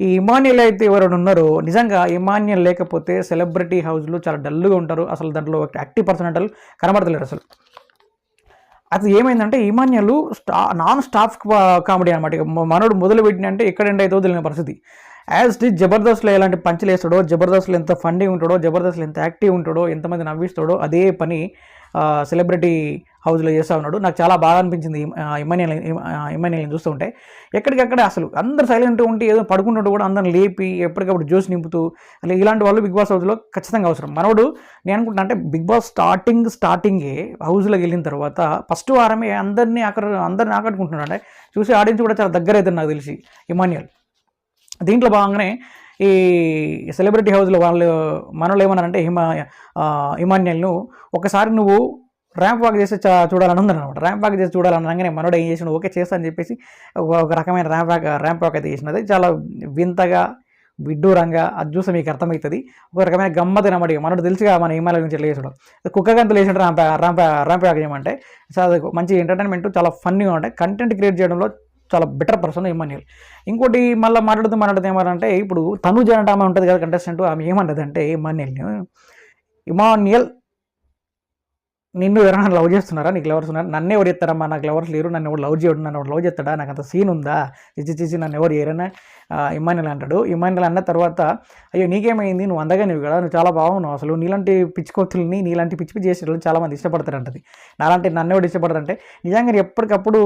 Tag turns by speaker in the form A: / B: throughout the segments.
A: ఈ ఇమాన్యుయల్ అయితే ఎవరైనా ఉన్నారో నిజంగా ఇమాన్యుయల్ లేకపోతే సెలబ్రిటీ హౌస్లో చాలా డల్గా ఉంటారు. అసలు దాంట్లో యాక్టివ్ పర్సనాలిటీ కనబడతలేరు అసలు. అది ఏమైందంటే ఇమాన్యుయల్ నాన్ స్టాప్ కామెడీ అనమాట. ఇక మనోడు మొదలు పెట్టినంటే ఎక్కడ ఎండ్ అవుతుందో తెలియని పరిస్థితి. యాజ్ ది జబర్దస్త్లో ఎలాంటి పంచులు వేస్తాడో, జబర్దస్త్లో ఎంత ఫండీ ఉంటాడో, జబర్దస్త్లో ఎంత యాక్టివ్ ఉంటాడో, ఎంతమంది నవ్విస్తాడో అదే పని సెలబ్రిటీ హౌస్లో చేస్తూ ఉన్నాడు. నాకు చాలా బాగా అనిపించింది ఇమాన్యుయల్ని చూస్తూ ఉంటే. ఎక్కడికక్కడ అసలు అందరు సైలెంట్ ఉంటే ఏదో పడుకుంటుంటే కూడా అందరిని లేపి ఎప్పటికప్పుడు జ్యూస్ నింపుతూ అలా ఇలాంటి వాళ్ళు బిగ్ బాస్ హౌస్లో ఖచ్చితంగా అవసరం. మనోడు నేను అనుకుంటున్నా అంటే బిగ్ బాస్ స్టార్టింగే హౌస్లోకి వెళ్ళిన తర్వాత ఫస్ట్ వారమే అందరినీ ఆకట్టుకుంటున్నాడు. అంటే చూసి ఆడియన్స్ కూడా చాలా దగ్గర అవుతుంది నాకు తెలిసి ఇమాన్యుయల్. దీంట్లో భాగంగానే ఈ సెలబ్రిటీ హౌస్లో మనోళ్ళు ఏమన్నారంటే ఇమాన్యుయల్ను ఒకసారి నువ్వు ర్యాంప్ వాక్ చేసి చూడాలని ఉందన్నమాట. ర్యాంప్ వాక్ చేసి చూడాలనగానే మనోడు ఏం చేసిన ఓకే చేస్తా అని చెప్పేసి ఒక రకమైన ర్యాంప్ వాక్ అయితే చేసినది. చాలా వింతగా విడ్డూరంగా అది చూస్తే మీకు అర్థమవుతుంది. ఒక రకమైన గమ్మత్ అనమాట. మనోడు తెలుసుగా మన హిమాలయ నుంచి ఎట్లా చేసుడు కుక్క గంతులు వేసినట్టు ర్యాంప్ వాక్ చేయమంటే చాలా మంచి ఎంటర్టైన్మెంట్, చాలా ఫన్నీగా ఉంటాయి. కంటెంట్ క్రియేట్ చేయడంలో చాలా బెటర్ పర్సన్ ఇమాన్యుయల్. ఇంకోటి మళ్ళీ మాట్లాడుతూ ఏమంటే ఇప్పుడు తనుజ అంటే ఆమె ఉంటుంది కదా కంటెస్టెంట్, ఆమె ఏమంటుంది అంటే ఇమాన్యుయల్ నిన్ను ఎవరైనా లవ్ చేస్తున్నారా, నీకు లవర్స్ ఉన్నారు, నన్ను ఎవరు చేస్తారమ్మా, నాకు లవర్స్ లేరు, నన్ను ఎవరు లవ్ చేయడు, నన్ను ఎవరు లవ్ చేస్తాడా, నాకు అంత సీన్ ఉందా, చిచ్చి నన్ను ఎవరు చేయరని ఇమాన్యుయల్ అంటాడు. ఇమాన్యుయల్ అన్న తర్వాత అయ్యో నీకేమైంది, నువ్వు అందగా నువ్వు కదా, నువ్వు చాలా బాగున్నావు, అసలు నీలాంటి పిచ్చుకోతుల్ని నీలాంటి పిచ్చి చేసేటప్పుడు చాలామంది ఇష్టపడతారంటది. నాలాంటి నన్ను ఎవరు ఇష్టపడతారంటే నిజంగా ఎప్పటికప్పుడు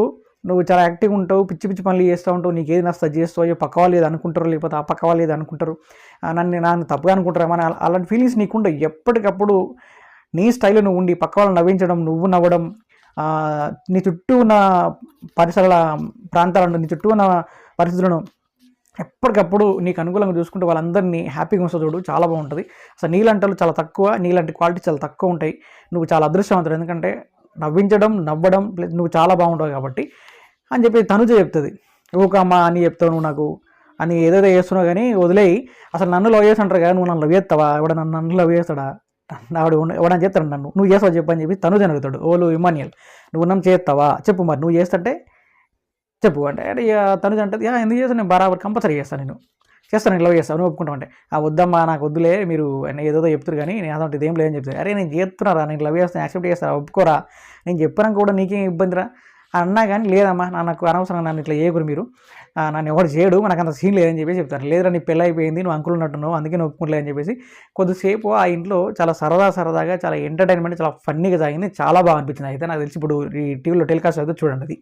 A: నువ్వు చాలా యాక్టివ్గా ఉంటావు, పిచ్చి పిచ్చి పనులు చేస్తూ ఉంటావు, నీకు ఏది నష్టం చేస్తావు, అయ్యో పక్క వాళ్ళు ఏది అనుకుంటారు, లేకపోతే ఆ పక్క వాళ్ళు ఏది అనుకుంటారు, నన్ను తప్పుగా అనుకుంటారు మన అలాంటి ఫీలింగ్స్ నీకుంటాయి. ఎప్పటికప్పుడు నీ స్టైల్లో నువ్వు ఉండి పక్క వాళ్ళని నవ్వించడం, నువ్వు నవ్వడం, నీ చుట్టూ ఉన్న పరిసరాల ప్రాంతాలను, నీ చుట్టూ ఉన్న పరిస్థితులను ఎప్పటికప్పుడు నీకు అనుకూలంగా చూసుకుంటే వాళ్ళందరినీ హ్యాపీగా ఉంచు చూడు, చాలా బాగుంటుంది. అసలు నీలాంటి చాలా తక్కువ, నీలాంటి క్వాలిటీ చాలా తక్కువ ఉంటాయి. నువ్వు చాలా అదృష్టవంతుడు, ఎందుకంటే నవ్వించడం, నవ్వడం నువ్వు చాలా బాగుంటావు కాబట్టి అని చెప్పి తనుజ చెప్తుంది. ఊకమ్మా అని చెప్తావు నువ్వు నాకు అని ఏదైతే చేస్తున్నావు కానీ వదిలేయి, అసలు నన్ను లవ్ చేసి అంటారు కదా, నువ్వు నన్ను లవ్ చేస్తావా, నన్ను లవ్ చేస్తాడా, ఎవడని చేస్తాడు, నువ్వు చేస్తావు చెప్పు అని చెప్పి తనుజ అడుగుతాడు. ఓలు ఇమాన్యుయల్ నువ్వు నన్ను చేస్తావా చెప్పు, మరి నువ్వు చేస్తుంటే చెప్పు అంటే తనుజ అంటది ఎందుకు చేస్తాను, నేను బరాబర్ కంపల్సరీ చేస్తాను, నేను చేస్తాను, నేను లవ్ చేస్తాను, నువ్వు ఒప్పుకుంటావు అంటే వద్దమ్మా నాకు వద్దులే, మీరు ఏదో చెప్తారు కానీ నేను అదంటే ఇదేం లేదని చెప్తాను. అరే నేను చేస్తున్నారా, నేను లవ్ చేస్తాను, యాక్సెప్ట్ చేస్తారా, ఒప్పుకోరా, నేను చెప్పినాక కూడా నీకేం ఇబ్బందిరా అన్నా కానీ లేదమ్మా నాకు అనవసరం, నన్ను ఇట్లా చేయకూడదు, మీరు నన్ను ఎవరు చేయడు, మనకు అంత సీన్ లేదని చెప్పేసి చెప్తారు. లేదురా నీ పెళ్ళి అయిపోయింది, నువ్వు అంకులు ఉన్నట్టున్నావు, అందుకే నువ్వు ఒప్పుకోలేదని చెప్పేసి కొద్దిసేపు ఆ ఇంట్లో చాలా సరదాగా చాలా ఎంటర్టైన్మెంట్ చాలా ఫన్నీగా సాగింది. చాలా బాగా అనిపించింది. అయితే నాకు తెలిసి ఇప్పుడు ఈ టీవీలో టెలికాస్ట్ అయితే చూడండి అది.